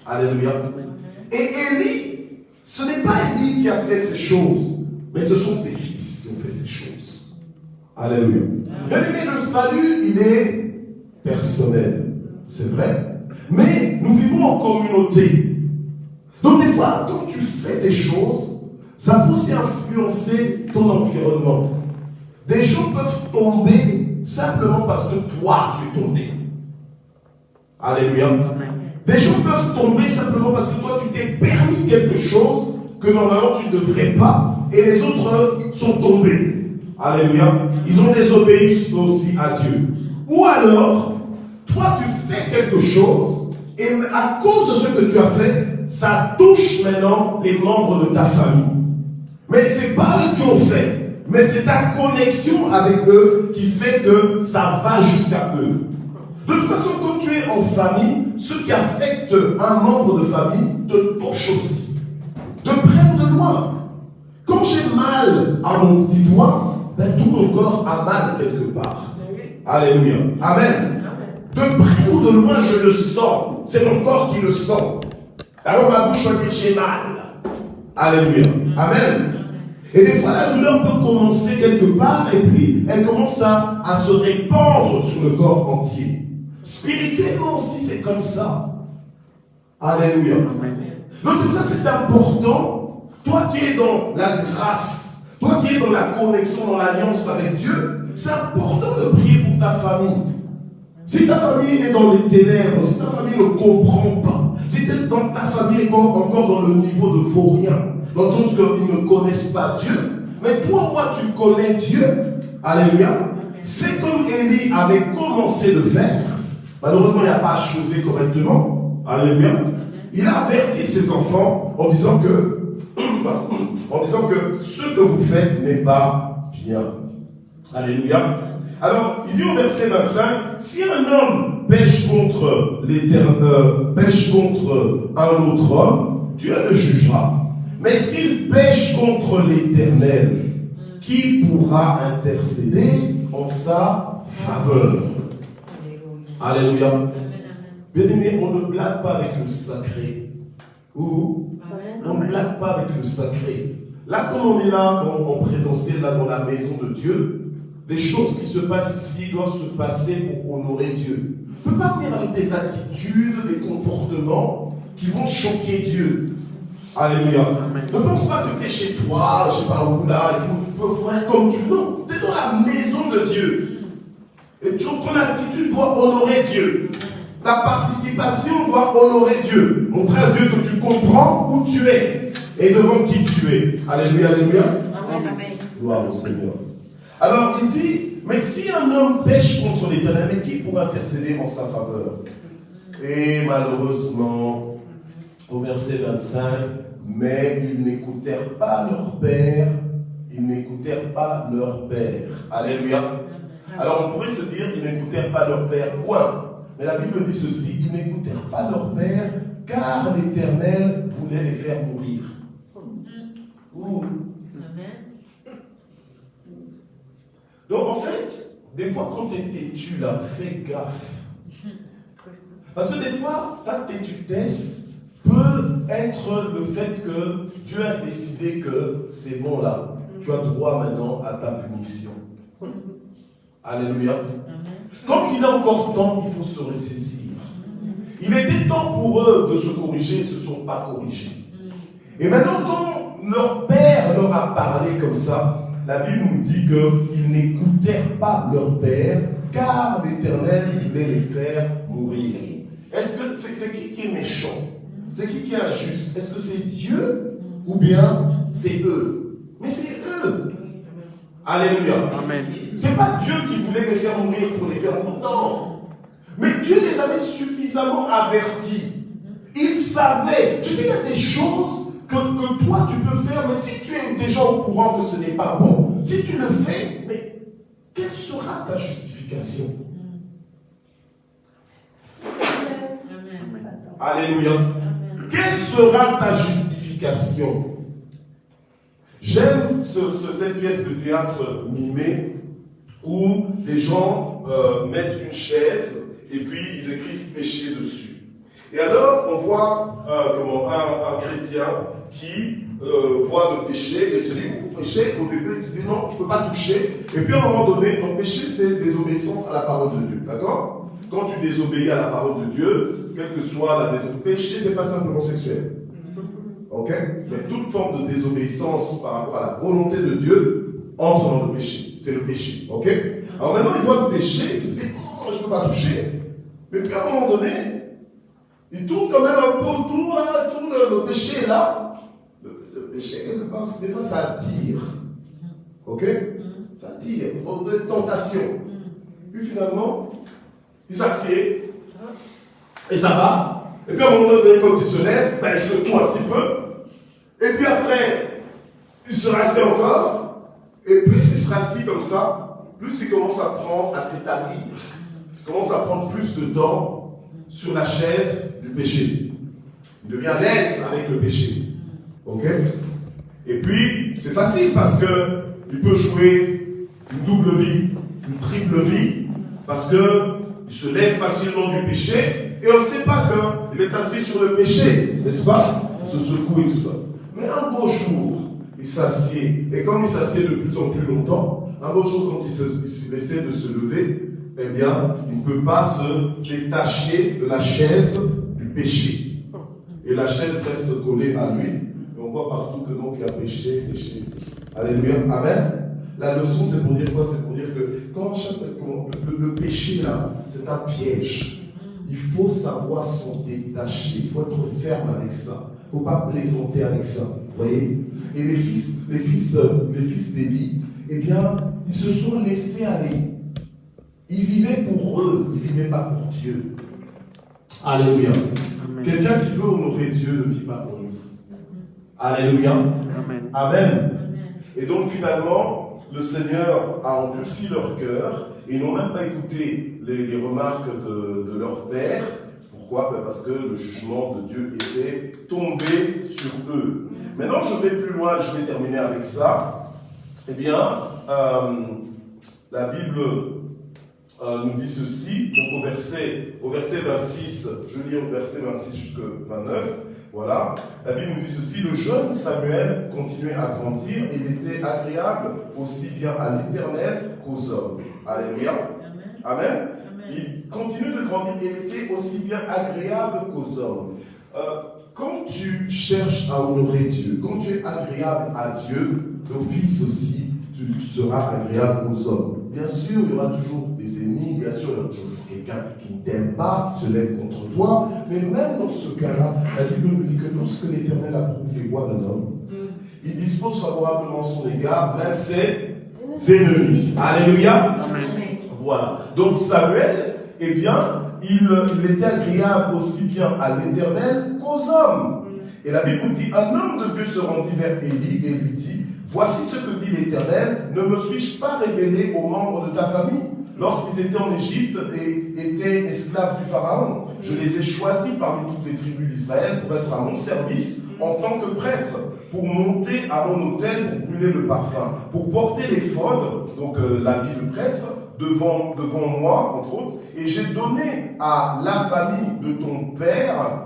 Alléluia. Et Élie, ce n'est pas Élie qui a fait ces choses, mais ce sont ses fils qui ont fait ces choses. Alléluia. Bien aimé, le salut, il est personnel, c'est vrai. Mais nous vivons en communauté. Donc des fois, quand tu fais des choses, ça peut aussi influencer ton environnement. Des gens peuvent tomber simplement parce que toi, tu es tombé. Alléluia. Des gens peuvent tomber simplement parce que toi, tu t'es permis quelque chose que normalement tu ne devrais pas. Et les autres sont tombés. Alléluia. Ils ont désobéi aussi à Dieu. Ou alors, toi, tu fais quelque chose et à cause de ce que tu as fait, ça touche maintenant les membres de ta famille. Mais ce n'est pas eux qui ont fait, mais c'est ta connexion avec eux qui fait que ça va jusqu'à eux. De toute façon, quand tu es en famille, ce qui affecte un membre de famille te touche aussi. De près ou de loin. Quand j'ai mal à mon petit doigt, ben tout mon corps a mal quelque part. Alléluia. Amen. De près ou de loin, je le sens. C'est mon corps qui le sent. Alors ma bouche va dire j'ai mal. Alléluia. Amen. Et des fois, la douleur peut commencer quelque part et puis elle commence à se répandre sur le corps entier. Spirituellement aussi, c'est comme ça. Alléluia. Donc c'est pour ça que c'est important, toi qui es dans la grâce, toi qui es dans la connexion, dans l'alliance avec Dieu, c'est important de prier pour ta famille. Si ta famille est dans les ténèbres, si ta famille ne comprend pas, si ta famille est encore dans le niveau de vaurien, dans le sens qu'ils ne connaissent pas Dieu, mais toi, tu connais Dieu, alléluia, fais comme Élie avait commencé de faire. Malheureusement, il n'a pas achevé correctement, alléluia. Il a averti ses enfants en disant que ce que vous faites n'est pas bien. Alléluia. Alors, il dit au verset 25, si un homme pêche contre un autre homme, Dieu le jugera. Mais s'il pêche contre l'Éternel, qui pourra intercéder en sa faveur? Alléluia. Bien-aimé, on ne blague pas avec le sacré. On ne blague pas avec le sacré. Là, comme on est là, en présentiel, là, dans la maison de Dieu, les choses qui se passent ici doivent se passer pour honorer Dieu. On ne peut pas venir avec des attitudes, des comportements qui vont choquer Dieu. Alléluia. Ne pense pas que tu es chez toi, je ne sais pas où là, il faut faire comme tu veux. Non, tu es dans la maison de Dieu. Et ton attitude doit honorer Dieu. Ta participation doit honorer Dieu. Montrer à Dieu que tu comprends où tu es et devant qui tu es. Alléluia, alléluia. Amen. Gloire au Seigneur. Alors il dit, mais si un homme pêche contre l'Éternel, mais qui pourra intercéder en sa faveur? Et malheureusement, au verset 25, mais ils n'écoutèrent pas leur père. Ils n'écoutèrent pas leur père. Alléluia. Alors on pourrait se dire, ils n'écoutèrent pas leur père, point. Mais la Bible dit ceci, ils n'écoutèrent pas leur père, car l'Éternel voulait les faire mourir. Ouh. Donc en fait, des fois quand tu es têtu là, fais gaffe. Parce que des fois, ta têtutesse peut être le fait que Dieu a décidé que c'est bon là, tu as droit maintenant à ta punition. Alléluia. Quand il est encore temps, il faut se ressaisir. Il était temps pour eux de se corriger, ils ne se sont pas corrigés. Et maintenant, quand leur père leur a parlé comme ça, la Bible nous dit qu'ils n'écoutèrent pas leur père, car l'Éternel voulait les faire mourir. Est-ce que c'est qui est méchant? C'est qui est injuste? Est-ce que c'est Dieu ou bien c'est eux? Mais c'est eux. Alléluia. Amen. C'est pas Dieu qui voulait les faire mourir pour les faire mourir. Non. Mais Dieu les avait suffisamment avertis. Ils savaient. Tu sais, il y a des choses que toi tu peux faire, mais si tu es déjà au courant que ce n'est pas bon, si tu le fais, mais quelle sera ta justification? Amen. Alléluia. Quelle sera ta justification? J'aime cette pièce de théâtre mimée où des gens mettent une chaise et puis ils écrivent péché dessus. Et alors, on voit un chrétien qui voit le péché et se dit, péché, au début, il se dit non, je ne peux pas toucher. Et puis à un moment donné, ton péché, c'est désobéissance à la parole de Dieu. D'accord? Quand tu désobéis à la parole de Dieu, quelle que soit la désobéissance, péché, ce n'est pas simplement sexuel. Ok? Mais toute forme de désobéissance par rapport à la volonté de Dieu entre dans le péché. C'est le péché. Ok? Alors maintenant, il voit le péché, il se dit, oh, je ne peux pas toucher. Mais puis à un moment donné, il tourne quand même un peu autour, là, tourne le péché est là. Le péché, quelque part, des fois, ça attire. Ok? Ça attire. De tentation. Puis finalement, il s'assied. Et ça va. Et puis à un moment donné, quand il se lève, ben, il se tourne un petit peu. Et puis après, il se rassied encore. Et plus il se rassit comme ça, plus il commence à s'établir. Il commence à prendre plus de temps sur la chaise du péché. Il devient à l'aise avec le péché. Ok? Et puis, c'est facile parce que il peut jouer une double vie, une triple vie, parce que il se lève facilement du péché et on ne sait pas qu'il est assis sur le péché, n'est-ce pas? Il se secoue et tout ça. Mais un beau jour, il s'assied. Et comme il s'assied de plus en plus longtemps, un beau jour, quand il essaie de se lever, eh bien, il ne peut pas se détacher de la chaise du péché. Et la chaise reste collée à lui. Et on voit partout que donc il y a péché, péché. Alléluia. Amen. La leçon, c'est pour dire quoi? C'est pour dire que quand le péché, là, c'est un piège. Il faut savoir s'en détacher. Il faut être ferme avec ça. Il ne faut pas plaisanter avec ça. Vous voyez? Et les fils d'Élie, eh bien, ils se sont laissés aller. Ils vivaient pour eux, ils ne vivaient pas pour Dieu. Alléluia. Amen. Quelqu'un qui veut honorer Dieu ne vit pas pour lui. Alléluia. Amen. Amen. Et donc finalement, le Seigneur a endurci leur cœur et ils n'ont même pas écouté les remarques de leur père. Pourquoi? Parce que le jugement de Dieu était tombé sur eux. Maintenant, je vais plus loin, je vais terminer avec ça. Eh bien, la Bible nous dit ceci, donc au verset 26, je lis au verset 26 jusqu'à 29, voilà, la Bible nous dit ceci, le jeune Samuel continuait à grandir et il était agréable aussi bien à l'Éternel qu'aux hommes. Alléluia. Amen. Amen. Il continue de grandir et il était aussi bien agréable qu'aux hommes. Quand tu cherches à honorer Dieu, quand tu es agréable à Dieu, d'office aussi, tu seras agréable aux hommes. Bien sûr, il y aura toujours des ennemis, bien sûr, il y aura toujours quelqu'un qui ne t'aime pas, qui se lève contre toi, mais même dans ce cas-là, la Bible nous dit que lorsque l'Éternel approuve les voies d'un homme, il dispose favorablement son égard, même ses ennemis. Alléluia. Amen. Voilà. Donc Samuel, eh bien, il était agréable aussi bien à l'Éternel qu'aux hommes. Et la Bible nous dit, un homme de Dieu se rendit vers Élie et lui dit, voici ce que dit l'Éternel, ne me suis-je pas révélé aux membres de ta famille lorsqu'ils étaient en Égypte et étaient esclaves du Pharaon? Je les ai choisis parmi toutes les tribus d'Israël pour être à mon service en tant que prêtre, pour monter à mon autel, pour brûler le parfum, pour porter l'éphod, donc l'habit de prêtre, devant moi, entre autres, et j'ai donné à la famille de ton père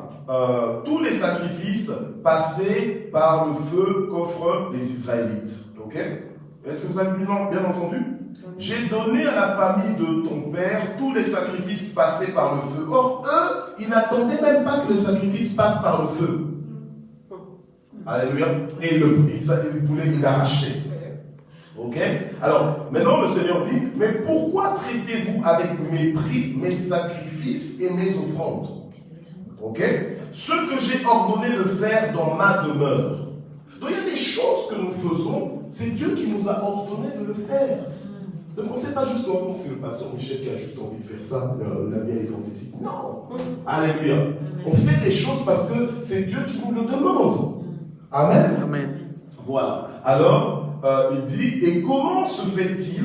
tous les sacrifices passés par le feu qu'offrent les Israélites. Ok? Est-ce que vous avez bien entendu? J'ai donné à la famille de ton père tous les sacrifices passés par le feu. Or, eux, ils n'attendaient même pas que le sacrifice passe par le feu. Alléluia. Et ils voulaient l'arracher. Ok? Alors, maintenant le Seigneur dit, mais pourquoi traitez-vous avec mépris mes sacrifices et mes offrandes? Ok? Ce que j'ai ordonné de faire dans ma demeure. Donc il y a des choses que nous faisons, c'est Dieu qui nous a ordonné de le faire. Donc on ne sait pas juste comment c'est le pasteur Michel qui a juste envie de faire ça, la vieille fantaisie. Non. Alléluia. On fait des choses parce que c'est Dieu qui nous le demande. Amen. Amen. Voilà. Alors, il dit, et comment se fait-il?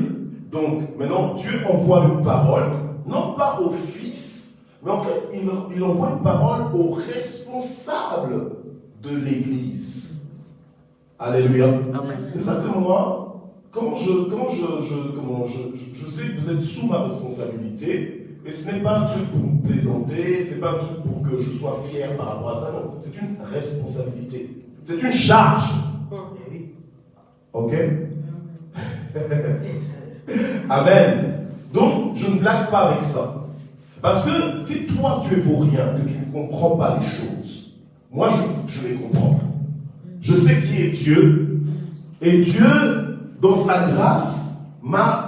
Donc, maintenant, Dieu envoie une parole, non pas au Fils, mais en fait, il envoie une parole aux responsables de l'Église. Alléluia. Amen. C'est ça que moi, je sais que vous êtes sous ma responsabilité, et ce n'est pas un truc pour me plaisanter, ce n'est pas un truc pour que je sois fier par rapport à ça, non. C'est une responsabilité. C'est une charge. Ok? Amen. Donc, je ne blague pas avec ça. Parce que si toi, tu es vaurien, que tu ne comprends pas les choses, moi, je les comprends. Je sais qui est Dieu. Et Dieu, dans sa grâce, m'a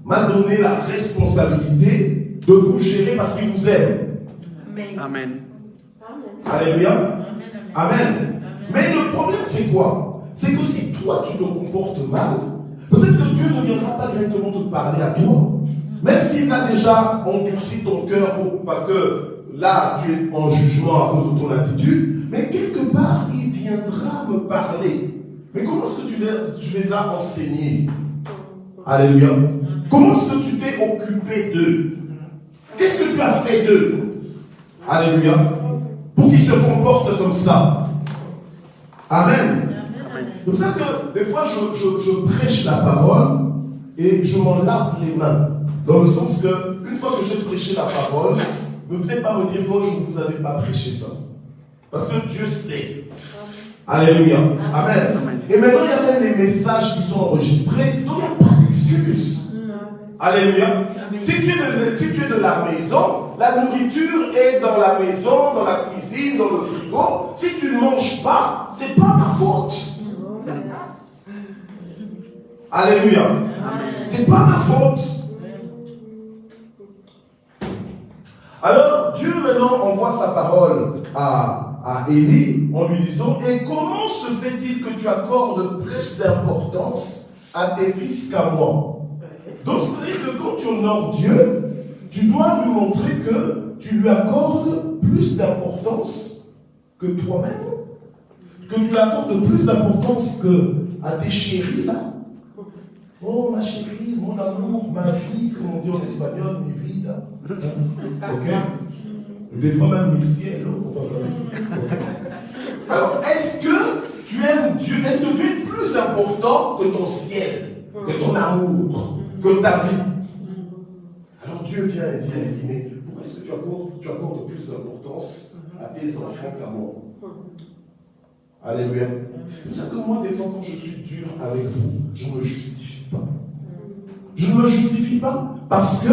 donné la responsabilité de vous gérer parce qu'il vous aime. Amen. Alléluia. Amen. Mais le problème, c'est quoi? C'est que si toi, tu te comportes mal, peut-être que Dieu ne viendra pas directement te parler à toi. Même s'il a déjà endurci ton cœur, parce que là, tu es en jugement à cause de ton attitude, mais quelque part, il viendra me parler. Mais comment est-ce que tu les as enseignés? Alléluia. Comment est-ce que tu t'es occupé d'eux? Qu'est-ce que tu as fait d'eux? Alléluia. Pour qu'ils se comportent comme ça. Amen. C'est pour ça que des fois, je prêche la parole et je m'en lave les mains. Dans le sens que, une fois que j'ai prêché la parole, ne venez pas me dire que je ne vous avais pas prêché ça. Parce que Dieu sait. Alléluia. Amen. Et maintenant, il y a même des messages qui sont enregistrés, donc il n'y a pas d'excuse. Alléluia. Si tu es de la maison, la nourriture est dans la maison, dans la cuisine, dans le frigo. Si tu ne manges pas, ce n'est pas ma faute. Alléluia. C'est pas ma faute. Alors, Dieu maintenant envoie sa parole à Élie en lui disant: et comment se fait-il que tu accordes plus d'importance à tes fils qu'à moi? Donc, c'est-à-dire que quand tu honores Dieu, tu dois lui montrer que tu lui accordes plus d'importance que toi-même, que tu lui accordes plus d'importance à tes chéris, là. Oh, ma chérie, mon amour, ma vie, comme on dit en espagnol, mi vida. Ok? Des fois même mi cielo. Alors, est-ce que tu aimes Dieu? Est-ce que Dieu est plus important que ton ciel, que ton amour, que ta vie? Alors Dieu vient et dit à Élie: mais pourquoi est-ce que tu accordes plus d'importance à tes enfants qu'à moi? Alléluia. C'est pour ça que moi, des fois, quand je suis dur avec vous, je ne me justifie pas. Je ne me justifie pas parce que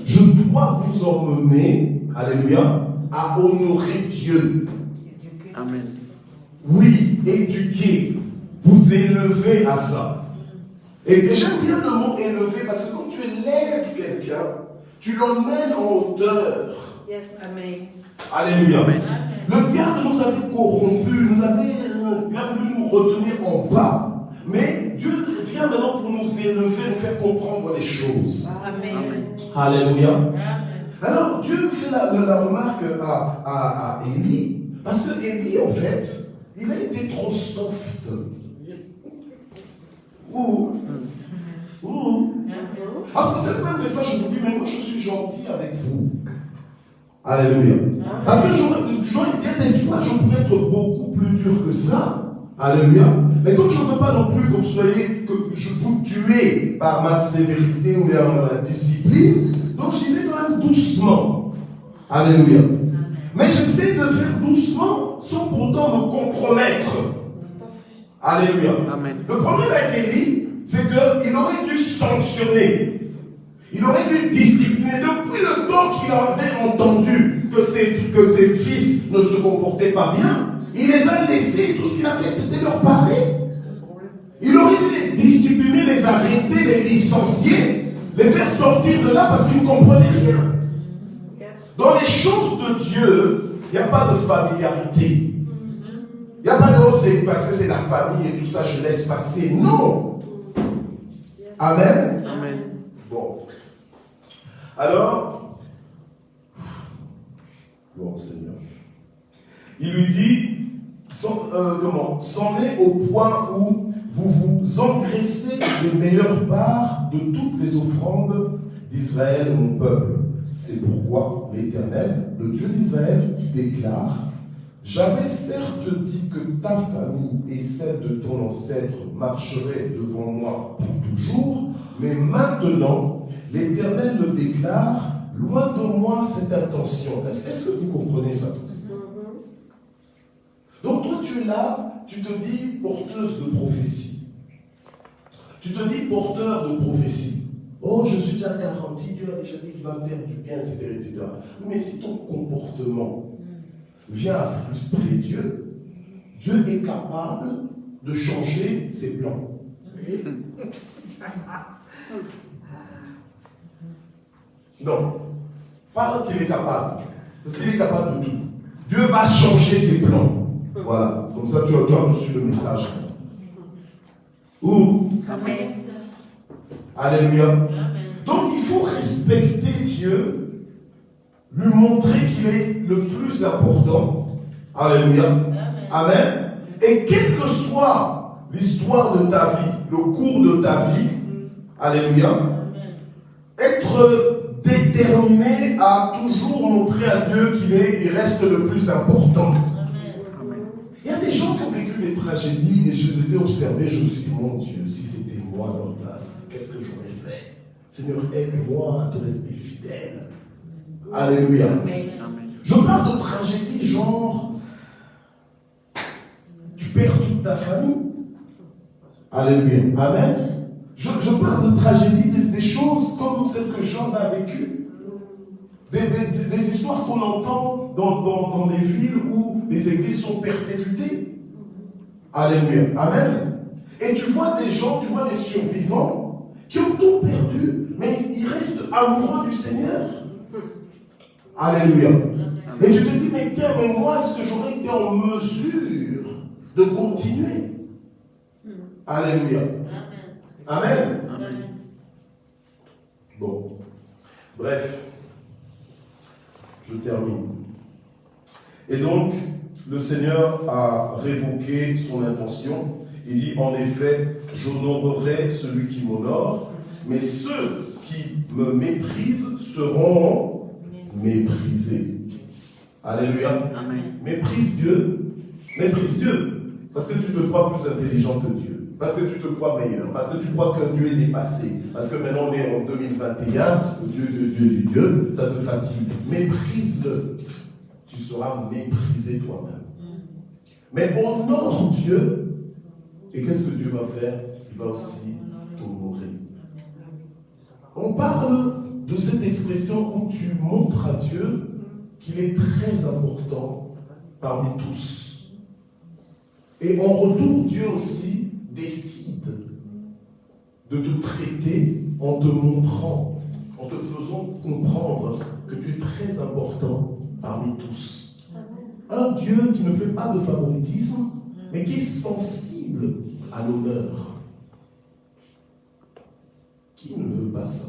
je dois vous emmener, alléluia, à honorer Dieu. Amen. Oui, éduquer, vous élever à ça. Et j'aime bien le mot élever parce que quand tu élèves quelqu'un, tu l'emmènes en hauteur. Yes. Amen. Alléluia. Amen. Le diable nous avait corrompus, il a voulu nous retenir en bas. Mais Dieu vient maintenant pour nous élever, nous faire comprendre les choses. Amen. Alléluia. Alors Dieu fait la remarque à Élie, parce que Élie, en fait, il a été trop soft. Parce que même des fois, je vous dis, mais moi je suis gentil avec vous. Alléluia. Parce que des fois, je pourrais être beaucoup plus dur que ça. Alléluia. Mais comme je ne veux pas non plus que vous soyez, que je vous tue par ma sévérité ou par ma discipline, donc j'y vais quand même doucement. Alléluia. Mais j'essaie de faire doucement sans pourtant me compromettre. Alléluia. Amen. Le problème avec Élie, c'est qu'il aurait dû sanctionner. Il aurait dû discipliner. Depuis le temps qu'il avait entendu que ses fils ne se comportaient pas bien, il les a laissés. Tout ce qu'il a fait, c'était leur parler. Il aurait dû les discipliner, les arrêter, les licencier, les faire sortir de là parce qu'ils ne comprenaient rien. Dans les choses de Dieu, il n'y a pas de familiarité. Il n'y a pas de c'est parce que c'est la famille et tout ça, je laisse passer. Non. Amen. Amen. Bon. Alors, bon Seigneur, il lui dit, c'en est au point où vous vous engraissez les meilleures parts de toutes les offrandes d'Israël, mon peuple. C'est pourquoi l'Éternel, le Dieu d'Israël, déclare: j'avais certes dit que ta famille et celle de ton ancêtre marcheraient devant moi pour toujours, mais maintenant, l'Éternel le déclare, loin de moi cette intention. Est-ce que vous comprenez ça? Donc toi tu es là, tu te dis porteuse de prophétie. Tu te dis porteur de prophétie. Oh, je suis déjà garanti, Dieu a déjà dit qu'il va me faire du bien, etc., etc. Mais si ton comportement vient à frustrer Dieu, Dieu est capable de changer ses plans. Non, pas qu'il est capable, parce qu'il est capable de tout. Dieu va changer ses plans. Voilà, comme ça tu as reçu le message. Ou Amen. Alléluia. Donc il faut respecter Dieu, lui montrer qu'il est le plus important. Alléluia. Amen. Et quelle que soit l'histoire de ta vie, le cours de ta vie, alléluia, être déterminé à toujours montrer à Dieu il reste le plus important. Il y a des gens qui ont vécu des tragédies et je les ai observés, je me suis dit, mon Dieu, si c'était moi à leur place, qu'est-ce que j'aurais fait? Seigneur, aide-moi à te rester fidèle. Alléluia. Je parle de tragédie genre, tu perds toute ta famille. Alléluia. Amen. Je parle de tragédie, des choses comme celles que Job a vécues. Des histoires qu'on entend dans des villes où les églises sont persécutées. Alléluia. Amen. Et tu vois des gens, tu vois des survivants qui ont tout perdu, mais ils restent amoureux du Seigneur. Alléluia. Et tu te dis, mais tiens, mais moi, est-ce que j'aurais été en mesure de continuer? Alléluia. Amen. Amen. Bon. Bref. Je termine. Et donc, le Seigneur a révoqué son intention. Il dit, en effet, j'honorerai celui qui m'honore, mais ceux qui me méprisent seront méprisés. Alléluia. Amen. Méprise Dieu. Méprise Dieu. Parce que tu te crois plus intelligent que Dieu. Parce que tu te crois meilleur. Parce que tu crois que Dieu est dépassé. Parce que maintenant on est en 2021. Dieu, ça te fatigue. Méprise-le. Tu seras méprisé toi-même. Mais honore Dieu. Et qu'est-ce que Dieu va faire? Il va aussi t'honorer. On parle de cette expression où tu montres à Dieu qu'il est très important parmi tous. Et en retour, Dieu aussi décide de te traiter en te montrant, en te faisant comprendre que tu es très important parmi tous. Un Dieu qui ne fait pas de favoritisme, mais qui est sensible à l'honneur. Qui ne veut pas ça?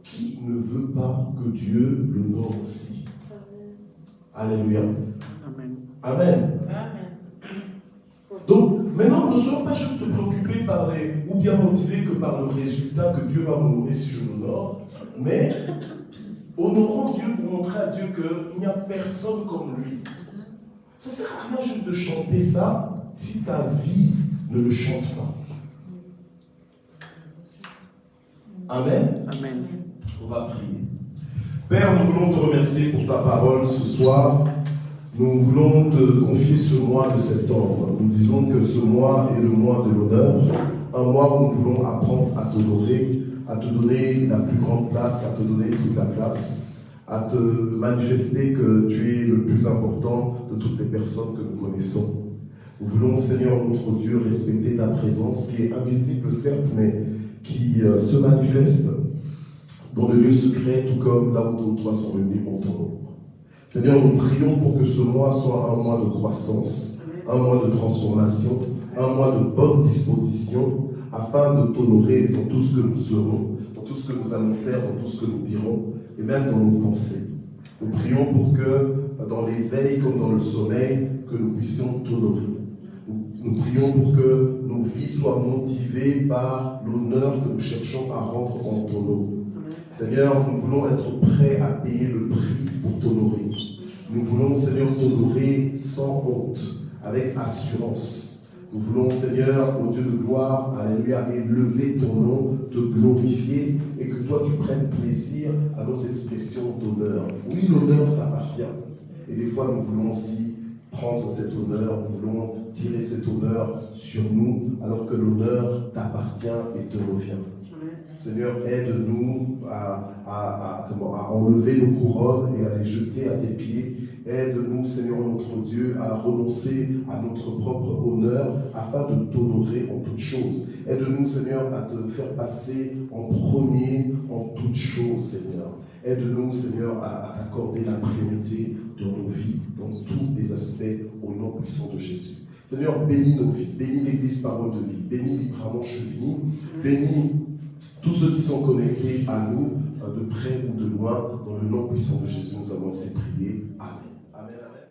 Qui ne veut pas que Dieu l'honore aussi? Alléluia. Amen. Amen. Donc, maintenant, ne soyons pas juste préoccupés par ou bien motivés que par le résultat que Dieu va m'honorer si je l'honore, mais honorons Dieu pour montrer à Dieu qu'il n'y a personne comme lui. Ça ne sert à rien juste de chanter ça si ta vie ne le chante pas. Amen. Amen. On va prier. Père, nous voulons te remercier pour ta parole ce soir. Nous voulons te confier ce mois de septembre. Nous disons que ce mois est le mois de l'honneur, un mois où nous voulons apprendre à t'honorer, à te donner la plus grande place, à te donner toute la place, à te manifester que tu es le plus important de toutes les personnes que nous connaissons. Nous voulons, Seigneur notre Dieu, respecter ta présence qui est invisible certes, mais qui se manifeste dans le lieu secret, tout comme là où toi sont réunis en ton nom. Seigneur, nous prions pour que ce mois soit un mois de croissance, un mois de transformation, un mois de bonne disposition, afin de t'honorer dans tout ce que nous serons, dans tout ce que nous allons faire, dans tout ce que nous dirons, et même dans nos pensées. Nous prions pour que, dans l'éveil comme dans le sommeil, que nous puissions t'honorer. Nous prions pour que nos vies soient motivées par l'honneur que nous cherchons à rendre en ton nom. Seigneur, nous voulons être prêts à payer le prix pour t'honorer. Nous voulons, Seigneur, t'honorer sans honte, avec assurance. Nous voulons, Seigneur, au Dieu de gloire, alléluia, élever ton nom, te glorifier, et que toi, tu prennes plaisir à nos expressions d'honneur. Oui, l'honneur t'appartient. Et des fois, nous voulons aussi prendre cet honneur, nous voulons tirer cet honneur sur nous, alors que l'honneur t'appartient et te revient. Seigneur, aide-nous à enlever nos couronnes et à les jeter à tes pieds. Aide-nous, Seigneur notre Dieu, à renoncer à notre propre honneur afin de t'honorer en toutes choses. Aide-nous, Seigneur, à te faire passer en premier en toutes choses, Seigneur. Aide-nous, Seigneur, à t'accorder la priorité dans nos vies, dans tous les aspects, au nom puissant de Jésus. Seigneur, bénis nos vies, bénis l'Église Parole de Vie, bénis Librement Chevigny, bénis tous ceux qui sont connectés à nous, de près ou de loin, dans le nom puissant de Jésus, nous avons ainsi prié. Amen. Amen, amen.